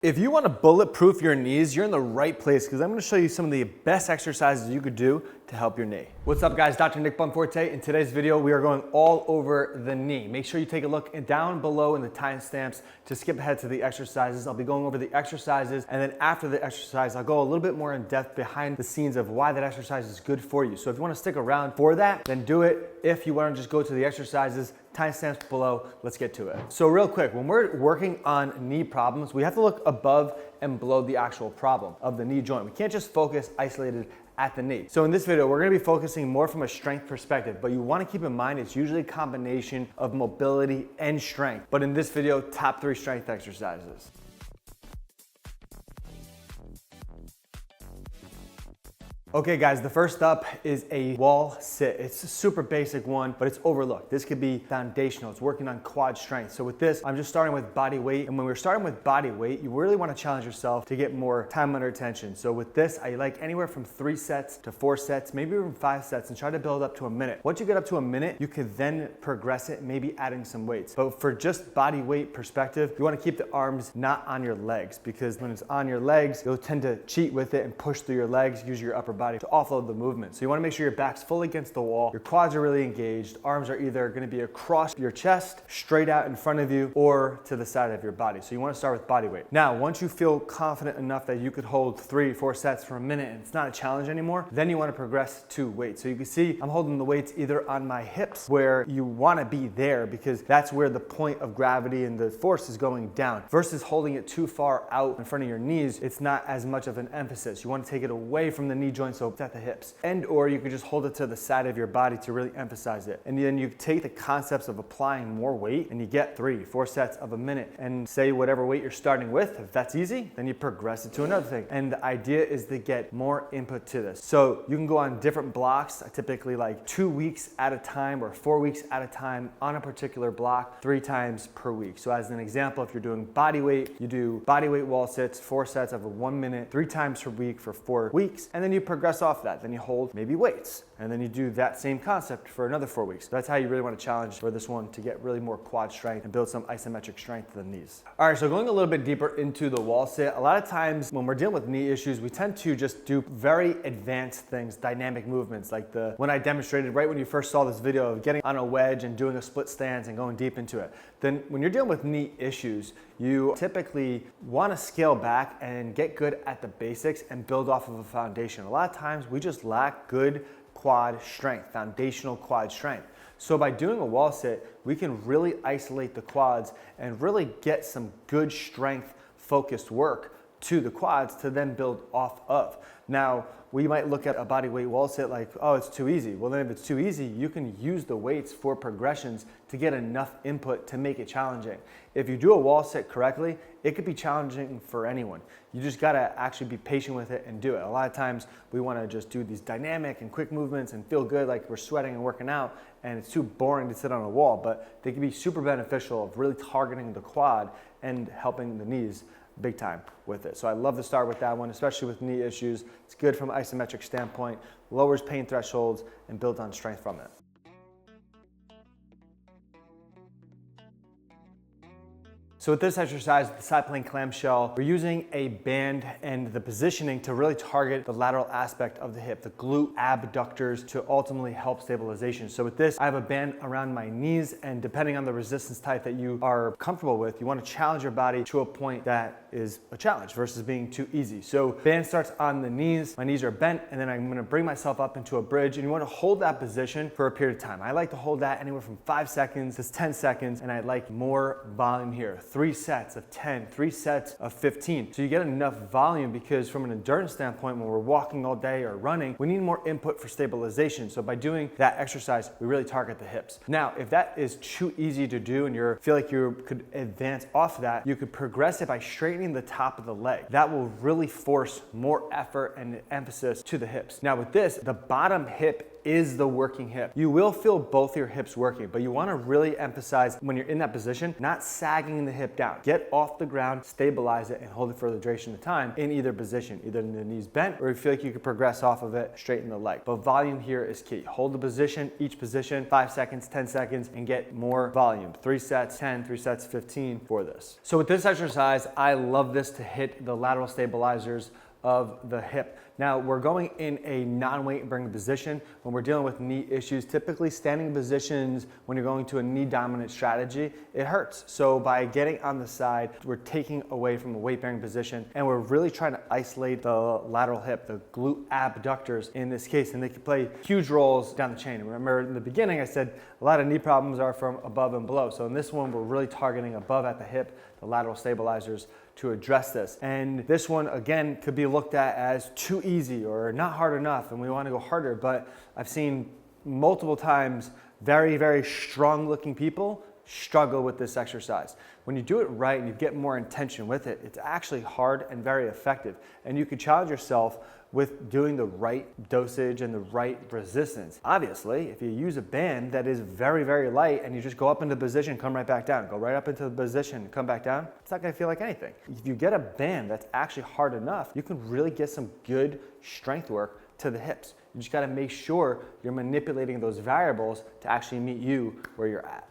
If you want to bulletproof your knees, you're in the right place because I'm going to show you some of the best exercises you could do to help your knee. What's up guys, Dr. Nick Bonforte. In today's video, we are going all over the knee. Make sure you take a look down below in the timestamps to skip ahead to the exercises. I'll be going over the exercises, and then after the exercise, I'll go a little bit more in depth behind the scenes of why that exercise is good for you. So if you want to stick around for that, then do it. If you want to just go to the exercises, timestamps below, let's get to it. So real quick, when we're working on knee problems, we have to look above and below the actual problem of the knee joint. We can't just focus isolated at the knee. So in this video, we're gonna be focusing more from a strength perspective, but you wanna keep in mind it's usually a combination of mobility and strength. But in this video, top 3 strength exercises. Okay guys, the first up is a wall sit. It's a super basic one, but it's overlooked. This could be foundational. It's working on quad strength. So with this, I'm just starting with body weight. And when we're starting with body weight, you really want to challenge yourself to get more time under tension. So with this, I like anywhere from 3 sets to 4 sets, maybe even 5 sets, and try to build up to a minute. Once you get up to a minute, you could then progress it, maybe adding some weights. But for just body weight perspective, you want to keep the arms not on your legs, because when it's on your legs, you'll tend to cheat with it and push through your legs, use your upper body to offload the movement. So you want to make sure your back's fully against the wall, your quads are really engaged, arms are either going to be across your chest, straight out in front of you, or to the side of your body. So you want to start with body weight. Now, once you feel confident enough that you could hold 3-4 sets for a minute and it's not a challenge anymore, then you want to progress to weights. So you can see I'm holding the weights either on my hips, where you want to be there because that's where the point of gravity and the force is going down, versus holding it too far out in front of your knees. It's not as much of an emphasis. You want to take it away from the knee joint so it's at the hips, and or you could just hold it to the side of your body to really emphasize it. And then you take the concepts of applying more weight and you get 3-4 sets of a minute, and say whatever weight you're starting with. If that's easy, then you progress it to another thing. And the idea is to get more input to this. So you can go on different blocks, typically like 2 weeks at a time or 4 weeks at a time on a particular block, 3 times per week. So as an example, if you're doing body weight, you do body weight wall sits, 4 sets of a 1 minute, 3 times per week for 4 weeks, and then you progress off that. Then you hold maybe weights, and then you do that same concept for another 4 weeks. So that's how you really want to challenge for this one, to get really more quad strength and build some isometric strength to the knees. All right, so going a little bit deeper into the wall sit, a lot of times when we're dealing with knee issues, we tend to just do very advanced things, dynamic movements, like the one I demonstrated right when you first saw this video of getting on a wedge and doing a split stance and going deep into it. Then when you're dealing with knee issues, you typically want to scale back and get good at the basics and build off of a foundation. A lot of times we just lack good quad strength, foundational quad strength. So by doing a wall sit, we can really isolate the quads and really get some good strength focused work to the quads to then build off of. Now, we might look at a body weight wall sit like, oh, it's too easy. Well, then if it's too easy, you can use the weights for progressions to get enough input to make it challenging. If you do a wall sit correctly, it could be challenging for anyone. You just gotta actually be patient with it and do it. A lot of times we wanna just do these dynamic and quick movements and feel good like we're sweating and working out, and it's too boring to sit on a wall, but they can be super beneficial of really targeting the quad and helping the knees big time with it. So I love to start with that one, especially with knee issues. It's good from an isometric standpoint, lowers pain thresholds, and builds on strength from it. So with this exercise, the side plank clamshell, we're using a band and the positioning to really target the lateral aspect of the hip, the glute abductors, to ultimately help stabilization. So with this, I have a band around my knees, and depending on the resistance type that you are comfortable with, you want to challenge your body to a point that is a challenge versus being too easy. So band starts on the knees, my knees are bent, and then I'm going to bring myself up into a bridge, and you want to hold that position for a period of time. I like to hold that anywhere from 5 seconds to 10 seconds, and I like more volume here. 3 sets of 10, 3 sets of 15. So you get enough volume, because from an endurance standpoint, when we're walking all day or running, we need more input for stabilization. So by doing that exercise, we really target the hips. Now, if that is too easy to do and you feel like you could advance off that, you could progress it by straightening the top of the leg. That will really force more effort and emphasis to the hips. Now with this, the bottom hip is the working hip. You will feel both your hips working, but you wanna really emphasize when you're in that position, not sagging the hip down. Get off the ground, stabilize it, and hold it for the duration of time in either position, either in the knees bent, or you feel like you could progress off of it, straighten the leg. But volume here is key. Hold the position, each position, 5 seconds, 10 seconds, and get more volume. 3 sets, 10, 3 sets, 15 for this. So with this exercise, I love this to hit the lateral stabilizers of the hip. Now we're going in a non-weight bearing position when we're dealing with knee issues. Typically standing positions when you're going to a knee dominant strategy, it hurts. So by getting on the side, we're taking away from a weight bearing position and we're really trying to isolate the lateral hip, the glute abductors in this case, and they can play huge roles down the chain. Remember in the beginning I said a lot of knee problems are from above and below. So in this one we're really targeting above at the hip, the lateral stabilizers, to address this. And this one, again, could be looked at as too easy or not hard enough, and we want to go harder. But I've seen multiple times very, very strong looking people struggle with this exercise. When you do it right and you get more intention with it, it's actually hard and very effective. And you can challenge yourself with doing the right dosage and the right resistance. Obviously, if you use a band that is very, very light and you just go up into position, come right back down, go right up into the position, come back down, it's not gonna feel like anything. If you get a band that's actually hard enough, you can really get some good strength work to the hips. You just gotta make sure you're manipulating those variables to actually meet you where you're at.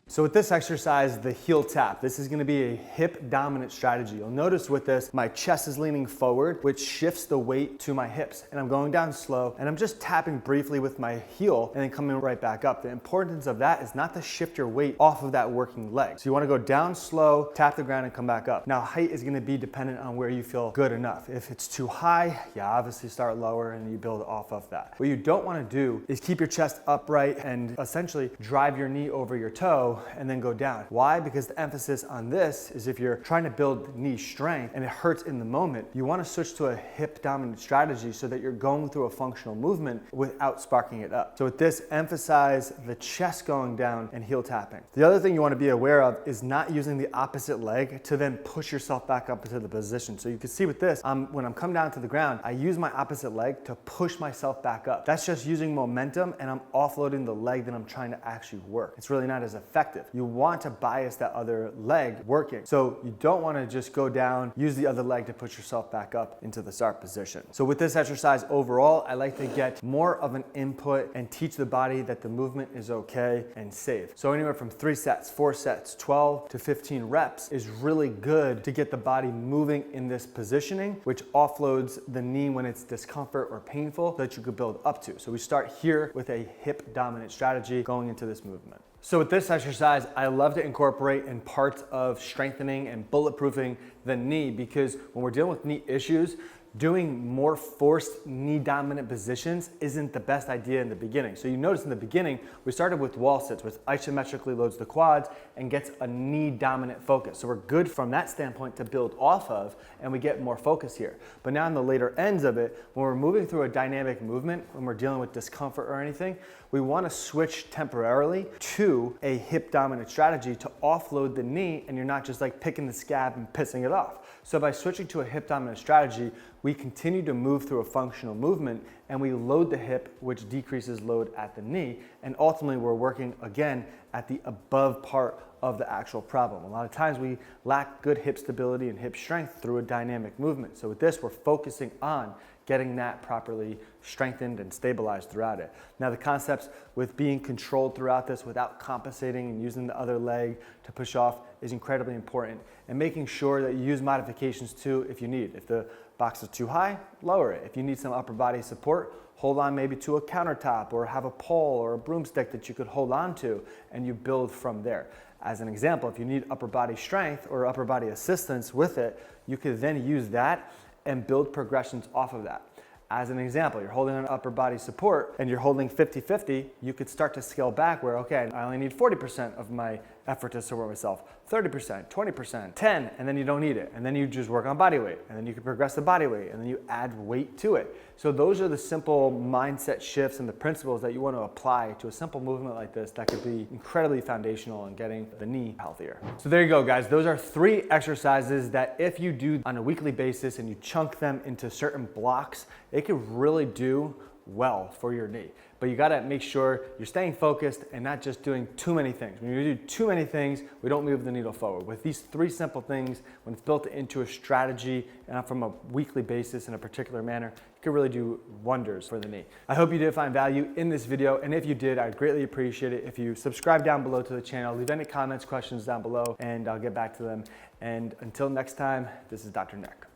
So with this exercise, the heel tap, this is gonna be a hip dominant strategy. You'll notice with this, my chest is leaning forward, which shifts the weight to my hips. And I'm going down slow, and I'm just tapping briefly with my heel and then coming right back up. The importance of that is not to shift your weight off of that working leg. So you wanna go down slow, tap the ground and come back up. Now height is gonna be dependent on where you feel good enough. If it's too high, you obviously start lower and you build off of that. What you don't wanna do is keep your chest upright and essentially drive your knee over your toe and then go down. Why? Because the emphasis on this is if you're trying to build knee strength and it hurts in the moment, you want to switch to a hip dominant strategy so that you're going through a functional movement without sparking it up. So with this, emphasize the chest going down and heel tapping. The other thing you want to be aware of is not using the opposite leg to then push yourself back up into the position. So you can see with this, when I'm come down to the ground, I use my opposite leg to push myself back up. That's just using momentum and I'm offloading the leg that I'm trying to actually work. It's really not as effective. You want to bias that other leg working. So you don't want to just go down, use the other leg to push yourself back up into the start position. So with this exercise overall, I like to get more of an input and teach the body that the movement is okay and safe. So anywhere from 3 sets, 4 sets, 12 to 15 reps is really good to get the body moving in this positioning, which offloads the knee when it's discomfort or painful that you could build up to. So we start here with a hip dominant strategy going into this movement. So with this exercise, I love to incorporate in parts of strengthening and bulletproofing the knee because when we're dealing with knee issues, doing more forced knee dominant positions isn't the best idea in the beginning. So you notice in the beginning, we started with wall sits, which isometrically loads the quads and gets a knee dominant focus. So we're good from that standpoint to build off of, and we get more focus here. But now in the later ends of it, when we're moving through a dynamic movement, when we're dealing with discomfort or anything, we want to switch temporarily to a hip dominant strategy to offload the knee, and you're not just like picking the scab and pissing it off. So by switching to a hip dominant strategy, we continue to move through a functional movement and we load the hip, which decreases load at the knee. And ultimately we're working again at the above part of the actual problem. A lot of times we lack good hip stability and hip strength through a dynamic movement. So with this, we're focusing on getting that properly strengthened and stabilized throughout it. Now the concepts with being controlled throughout this without compensating and using the other leg to push off is incredibly important, and making sure that you use modifications too if you need. If the box is too high, lower it. If you need some upper body support, hold on maybe to a countertop or have a pole or a broomstick that you could hold on to and you build from there. As an example, if you need upper body strength or upper body assistance with it, you could then use that and build progressions off of that. As an example, you're holding an upper body support and you're holding 50-50, you could start to scale back where, okay, I only need 40% of my effort to support myself, 30%, 20%, 10, and then you don't need it. And then you just work on body weight, and then you can progress the body weight, and then you add weight to it. So those are the simple mindset shifts and the principles that you want to apply to a simple movement like this that could be incredibly foundational in getting the knee healthier. So there you go, guys. Those are 3 exercises that if you do on a weekly basis and you chunk them into certain blocks, it could really do well for your knee. But you gotta make sure you're staying focused and not just doing too many things. When you do too many things, we don't move the needle forward. With these 3 simple things, when it's built into a strategy and from a weekly basis in a particular manner, it could really do wonders for the knee. I hope you did find value in this video, and if you did, I'd greatly appreciate it if you subscribe down below to the channel, leave any comments, questions down below, and I'll get back to them. And until next time, this is Dr. Nick.